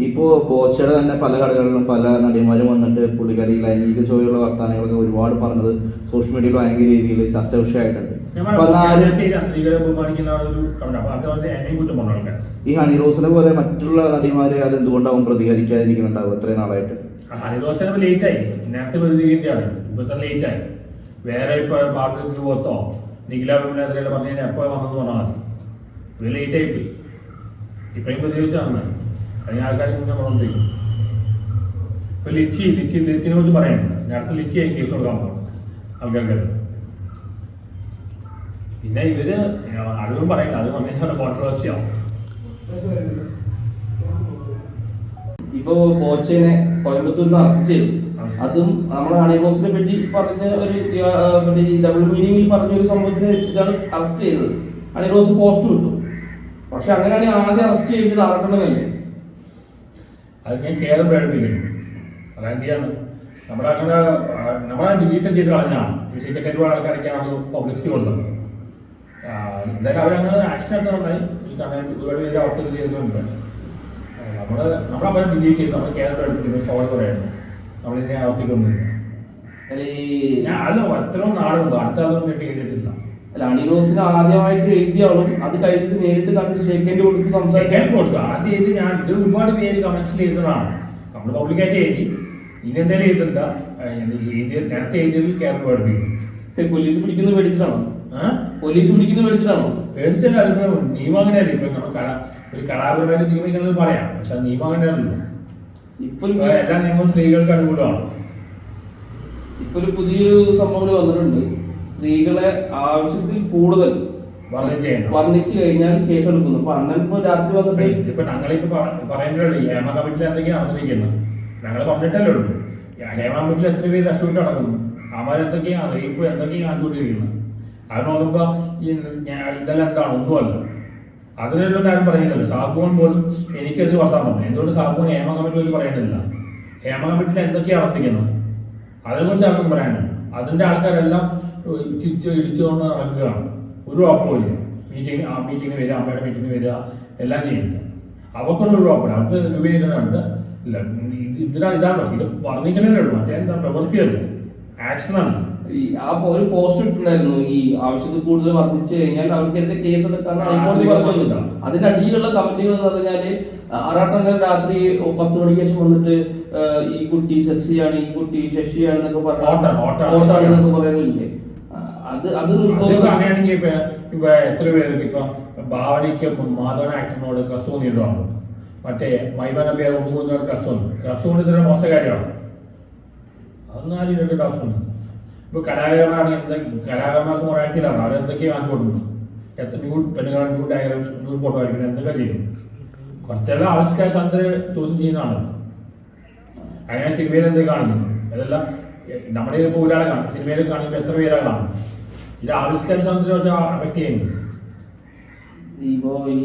ഇപ്പോൾ ബോച്ചയുടെ തന്നെ പല കടകളിലും പല നടിമാരും വന്നിട്ട് പുള്ളിക്കാരി ലൈംഗിക ചോദ്യമുള്ള വർത്തമാനങ്ങളൊക്കെ ഒരുപാട് പറഞ്ഞത് സോഷ്യൽ മീഡിയയിൽ ഭയങ്കര രീതിയിൽ ചർച്ച വിഷയമായിട്ടുണ്ട്. ഈ ഹണി റോസിനെ പോലെ മറ്റുള്ള നടിമാരെ അതെന്തുകൊണ്ടാവും പ്രതികരിക്കാതിരിക്കുന്നുണ്ടാവും ഇത്രയും നാളായിട്ട്? ഹണി റോസിനെ ലേറ്റ് ആയി, നേരത്തെ പ്രതികരിക്കുകയാണ്, ഇപ്പൊ തന്നെ ലേറ്റ് ആയി. വേറെ ഇപ്പൊ പാർട്ടി പോത്തോ നിഖില വിമലെതിരെ പറഞ്ഞു കഴിഞ്ഞാൽ എപ്പോ വന്നെന്ന് പറഞ്ഞാൽ മതി. ഇത് ലേറ്റ് ആയി പോയി. ഇപ്പഴും പ്രതികരിച്ചാണ് കഴിഞ്ഞ ആൾക്കാർ മുന്നേ പറഞ്ഞിരിക്കും. ഇപ്പൊ ലിച്ചിനെ കുറിച്ച് പറയാനുണ്ട്. നേരത്തെ ലിച്ചി കേസ് കൊടുക്കാൻ പോകും ആൾക്കാർക്ക്. പിന്നെ ഇവര് അതും പറയില്ല, അത് പറഞ്ഞു കഴിഞ്ഞാൽ കോൺട്രവേഴ്സി ആവും. ഇപ്പൊ ബോച്ചനെ കോയമ്പത്തൂരിൽ അറസ്റ്റ് ചെയ്തു. അതും നമ്മുടെ ഹണി റോസിനെ പറ്റി പറഞ്ഞ ഒരു ഡബിൾ മീനിങ്ങിൽ പറഞ്ഞൊരു സംഭവത്തിന് ഇതാണ് അറസ്റ്റ് ചെയ്തത്. ഹണി റോസ് പോസ്റ്റ് വിട്ടു. പക്ഷെ അങ്ങനെയാണെങ്കിൽ ആദ്യം അറസ്റ്റ് ചെയ്തിട്ട് ആർക്കണമെന്നല്ലേ? അത് ഞാൻ കേരളം പ്രകടിപ്പിക്കുന്നു. അതെന്തിയാണ് നമ്മളെ ഡിലീറ്റ് ചെയ്ത് കളഞ്ഞാണ്. സെക്രട്ടറി ആൾക്കാരൊക്കെയാണ് പബ്ലിസിറ്റി കൊടുത്തത്. എന്തായാലും അവരങ്ങനെ ആക്ഷൻ എടുത്തുണ്ടായി. ഒരുപാട് പേര് ഔട്ട് ചെയ്തിട്ടുണ്ട്. നമ്മളവരെ ഡിലീറ്റ് ചെയ്തു. നമ്മൾ കേരളം പ്രകടിപ്പിക്കുന്നു, സോറി പറയുന്നു. നമ്മളിതിനെ ആവർത്തിക്കൊന്നുമില്ല. ഞാൻ അല്ല എത്രയോ നാളുണ്ട്, അടുത്ത അതൊന്നും കേട്ടിട്ടില്ല. അല്ല, ഹണി റോസിന് ആദ്യമായിട്ട് എഴുതിയാളും അത് കഴിഞ്ഞിട്ട് നേരിട്ട് കണ്ട് ഷേക്കൻഡ് കൊടുത്ത് സംസാരിക്കാൻ കൊടുത്തു. ആദ്യം എഴുതി ഞാൻ ഇത് ഒരുപാട് പേര് കമന്റ്സിൽ എഴുതുന്നതാണ്. നമ്മൾ പബ്ലിക്കായിട്ട് എഴുതി. ഇനി എന്തായാലും എഴുതണ്ട. നേരത്തെ എഴുതിയതിൽ കേരളം പഠിപ്പിക്കും. പോലീസ് പിടിക്കുന്നത് പേടിച്ചിട്ടാണോ? പോലീസ് പിടിക്കുന്നത് പേടിച്ചിട്ടാണോ? പേടിച്ചല്ല. അതിപ്പോ നിയമം അങ്ങനെയല്ല. ഇപ്പൊ നമ്മൾ ഒരു കലാപരമായിട്ട് നിയമിക്കുന്നത് പറയാം. പക്ഷെ അത് നിയമം അങ്ങനെയാണല്ലോ. ഇപ്പൊ എല്ലാ നിയമവും സ്ത്രീകൾക്ക് അനുകൂലമാണ്. ഇപ്പൊ ഒരു പുതിയൊരു സംഭവം വന്നിട്ടുണ്ട്. സ്ത്രീകളെ ആവശ്യത്തിൽ കൂടുതൽ വർണ്ണിച്ചു കഴിഞ്ഞാൽ കേസെടുക്കുന്നു. അപ്പൊ അണ്ണൻ ഇപ്പൊ രാത്രി വന്നിട്ട് ഇപ്പൊ ഞങ്ങളിപ്പോ പറയുന്നതേ ഹേമ കമ്മിറ്റിയിൽ എന്തൊക്കെയാണ് നടന്നിരിക്കുന്നത്. ഞങ്ങൾ പറഞ്ഞിട്ടല്ലേ ഉള്ളൂ. ഹേമ കമ്മിറ്റിയിൽ എത്ര പേര് രക്ഷപ്പെട്ട് നടക്കുന്നു. അവരെന്തൊക്കെയാണ് റേപ്പ് എന്തൊക്കെയാണ് കാണിച്ചുകൊണ്ടിരിക്കുന്നത്. അത് നോക്കുമ്പോ ഇതെല്ലാം എന്താണ് ഒന്നുമല്ല. അതിനെല്ലാം ആരും പറയുന്നില്ല. സാബുവൻ പോലും എനിക്കത് വർത്താൻ പറഞ്ഞു. എന്തുകൊണ്ട് സാബുവൻ ഹേമ കമ്മിറ്റി പറയുന്നില്ല? ഹേമ കമ്മിറ്റിയിൽ എന്തൊക്കെയാണ് നടന്നിരിക്കുന്നത് അതിനെക്കുറിച്ച് ആർക്കും പറയാനുണ്ട്. അതിന്റെ ആൾക്കാരെല്ലാം തിരിച്ച് ഇടിച്ചുകൊണ്ട് നടക്കുകയാണ്. ഒരു ഉറപ്പുമില്ല. മീറ്റിങ്ങിന് വരിക, അമ്മയുടെ മീറ്റിങ്ങിന് വരിക, എല്ലാം ചെയ്യുന്നുണ്ട്. അവർക്കൊന്നും ഒരു ഉറപ്പില്ല. അവർക്ക് രൂപീകരണമുണ്ട്. ഇല്ല, ഇതാണ് പ്രശ്നം. ഇത് പറഞ്ഞിങ്ങനെ ഉള്ളൂ. മറ്റേ എന്താ പ്രവൃത്തിയല്ല, ആക്ഷനാണ്. ഒരു പോസ്റ്റ് ഇട്ടിട്ടുണ്ടായിരുന്നു. ഈ ആവശ്യത്തിൽ കൂടുതൽ വർദ്ധിച്ചു കഴിഞ്ഞാൽ അവർക്കെതിരെ കേസ് എടുക്കാൻ ഹൈക്കോടതി പറയുന്നില്ല. അതിന്റെ അടിയിലുള്ള കമന്റുകൾ എന്ന് പറഞ്ഞാല് ആറാട്ടം രാത്രി 10 മണിക്ക് ശേഷം വന്നിട്ട് ഈ കുട്ടി സെക്സിയാണ്, ഈ കുട്ടി ശശിയാണെന്നൊക്കെ പറഞ്ഞാണെന്നൊക്കെ പറയുന്നില്ലേ? അങ്ങനെയാണെങ്കിൽ ഇപ്പൊ എത്ര പേർക്ക് ഇപ്പൊ ഭാവനയ്ക്ക് മാധവൻ ആക്ടറിനോട് ക്രസ് തോന്നിയിട്ടാണ്. മറ്റേ മൈമന പേര് ഒന്നുകൊണ്ടോട് ക്രസ് തോന്നി. ക്രസ് തോന്നി തന്നെ മോശകാര്യമാണ്. അതൊന്നും ആരും ഇതൊക്കെ ക്രസ്. ഇപ്പൊ കലാകാരന്മാരാണെങ്കിൽ കലാകാരന്മാർക്ക് മൊറാലിറ്റിയിലാണ്. അവരെന്തൊക്കെയാണ് കാണിച്ചു കൊടുക്കുന്നത്. എത്ര ന്യൂഡ് പെണ്ണുങ്ങളെ ന്യൂഡ് ഡയഗ്രാംസ് ന്യൂഡ് ഫോട്ടോ ആയിരിക്കണം, എന്തൊക്കെ ചെയ്യും. കുറച്ചെല്ലാം ആവിഷ്കാര സ്വാതന്ത്ര്യം ചോദ്യം ചെയ്യുന്നതാണ്. അങ്ങനെ സിനിമയിൽ എന്തൊക്കെ കാണിക്കുന്നു. അതെല്ലാം നമ്മുടെ ഇപ്പോൾ ഒരാളെ കാണും. സിനിമയിൽ കാണിക്കുമ്പോൾ എത്ര പേരാ കാണും. ഇത് ആവിഷ്കാര സ്വാതന്ത്ര്യം വെച്ചാൽ അഫക്ട് ചെയ്യുന്നു.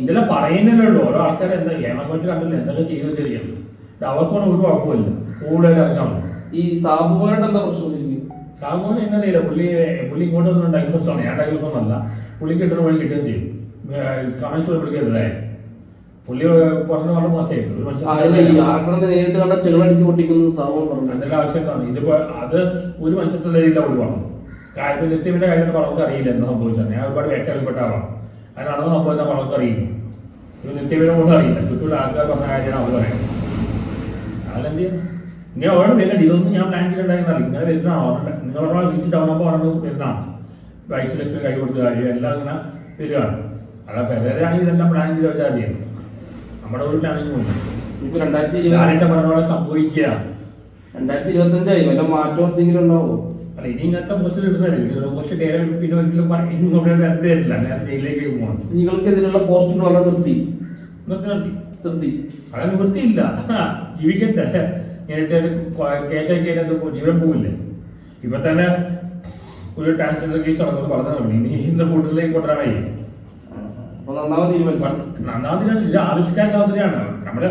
ഇതെല്ലാം പറയുന്നല്ലേ ഉള്ളൂ. ഓരോ ആൾക്കാർ എന്താ ഏമാറ്റി കണ്ടില്ല എന്തൊക്കെ ചെയ്യുന്നത് ശരിയാണ്. അവർക്കൊന്നും ഒരു കുഴപ്പമില്ല. കൂടുതൽ ഇറങ്ങണം. ഈ സാബുമാരുടെ എന്താ പ്രശ്നം? സാബുമോൻ എന്നറിയില്ല. പുള്ളി ഇങ്ങോട്ട് വന്നിട്ടുണ്ട്. ഡൈവേഴ്സാണ്. ഞാൻ ഡൈവേഴ്സൊന്നല്ല. പുള്ളി കിട്ടുന്ന വഴി കിട്ടുകയും ചെയ്യും. കമൻസ് പുള്ളിക്കെതിരെ പുള്ളി പറഞ്ഞു വളരെ മോശമായിരുന്നു. നേരിട്ട് കണ്ട ചെകളടിച്ച് പൊട്ടിക്കുന്നു സാബുമോൻ പറഞ്ഞു. എന്തെല്ലാം ആവശ്യം എന്താണ് ഇതിപ്പോ? അത് ഒരു മനുഷ്യത്തിലുള്ള രീതിയിലാണ് പുള്ളി പറഞ്ഞു. കാര്യം നിത്യമിന്റെ കാര്യം പലർക്കും അറിയില്ല എന്താ സംഭവിച്ചാൽ. ഞാൻ ഒരുപാട് വ്യാഖ്യാനപ്പെട്ട ആളാണ്. അതിനാണെന്ന് സംഭവിച്ചാൽ പലർക്കും അറിയില്ല. ഇത് നിത്യമിനെ ഒന്നും അറിയില്ല. ചുറ്റുള്ള ആൾക്കാർ പറഞ്ഞ കാര്യമാണ് അവർ പറയുന്നത്. അതെന്ത് ചെയ്യണം? ഇങ്ങനെ ഓരോ വരുന്നുണ്ട്. ഇതൊന്നും ഞാൻ പ്ലാൻ ചെയ്തിട്ടുണ്ടായിരുന്നില്ല. ഇങ്ങനെ വരുന്നതാണോ? നിങ്ങളോട് വിളിച്ചിട്ട് അവനപ്പോൾ പറഞ്ഞു വരുന്നതാണ്. 20 ലക്ഷം കൈ കൊടുത്ത കാര്യം എല്ലാം ഇങ്ങനെ വരികയാണ്. അല്ല പെരയാണെങ്കിൽ ഇതെല്ലാം പ്ലാൻ ചെയ്ത് വെച്ചാൽ ചെയ്യുന്നത്. നമ്മുടെ ഒരു പ്ലാനിങ് പോയി. ഇപ്പൊ 2020 പറഞ്ഞ സംഭവിക്കുക. 2025 വല്ല മാറ്റം എന്തെങ്കിലും ഉണ്ടാവോ? അല്ല ഇനി ഇങ്ങനത്തെ പോസ്റ്റ് കിട്ടുന്നില്ല. പോസ്റ്റ് പിന്നെ ഒരിക്കലും തരില്ല. നേരെ ജയിലിലേക്ക് പോകണം. സ്ത്രീകൾക്കെതിരെയുള്ള പോസ്റ്റുകൾ വളരെ നിർത്തി. അത് നിവൃത്തിയില്ല. ജീവിക്കട്ടെ. നേരത്തെ കേസാക്കി ജീവൻ പോവില്ലേ? ഇപ്പൊ തന്നെ ഒരു ട്രാൻസ്ജെൻഡർ കേസ് നടക്കുന്നു പറഞ്ഞതാണ്. ഇനി ഇന്ന കൂട്ടത്തിലേക്ക് കൊണ്ടുവരാനായി. നന്നാമതിന് ഇത് ആവിഷ്കാര സ്വാതന്ത്ര്യമാണ്. നമ്മള്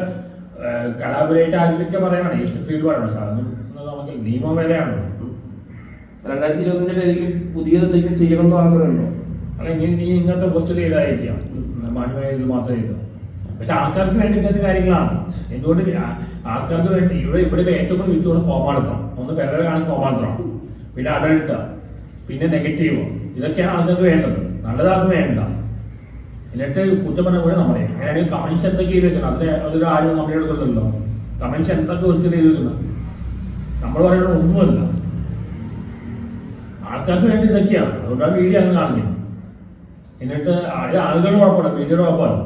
കലാപരമായിട്ട് ആദ്യമൊക്കെ പറയണം. ഈ സ്ത്രീകൾ പറയണം. സാധനം നമുക്ക് നിയമം വരെയാണ്. 2025 പുതിയതെന്തെങ്കിലും ചെയ്യണമെന്ന് ആഗ്രഹമുണ്ടോ? അല്ല ഇങ്ങനത്തെ പോസ്റ്റ് ചെയ്തായിരിക്കാം. മാന്യമായ ഇത് മാത്രമേ ചെയ്തു. പക്ഷെ ആൾക്കാർക്ക് വേണ്ടി ഇങ്ങനത്തെ കാര്യങ്ങളാണ്. എന്തുകൊണ്ട് ആൾക്കാർക്ക് വേണ്ടി ഇവിടെ ഏറ്റവും കൂടുതൽ വിറ്റുകൊണ്ട് കോമാളിത്തം, ഒന്ന് പെരരെ കാണാൻ കോമാളിത്തമാണ്, പിന്നെ അഡൾട്ട്, പിന്നെ നെഗറ്റീവ്, ഇതൊക്കെയാണ് ആൾക്കാർക്ക് വേണ്ടത്. നല്ലതാർക്കും വേണ്ട. എന്നിട്ട് കുറ്റം പറഞ്ഞ പോലെ നമ്മളെ അങ്ങനെയാണെങ്കിൽ കമൻസ് എന്തൊക്കെ ചെയ്ത് വെക്കണം, അതൊരു ആരും നമ്മളെ എടുക്കുന്നുണ്ടല്ലോ. കമൻസ് എന്തൊക്കെ ഒരിക്കലും ചെയ്ത് വെക്കുന്നത് നമ്മൾ പറയുന്നത് ഒന്നുമല്ല, ആൾക്കാർക്ക് വേണ്ടി ഇതൊക്കെയാണ്. അതുകൊണ്ടാണ് വീഡിയോ അങ്ങനെ കാണിക്കുന്നത്. എന്നിട്ട് ആളുകൾ കുഴപ്പമില്ല, വീഡിയോ കുഴപ്പമില്ല.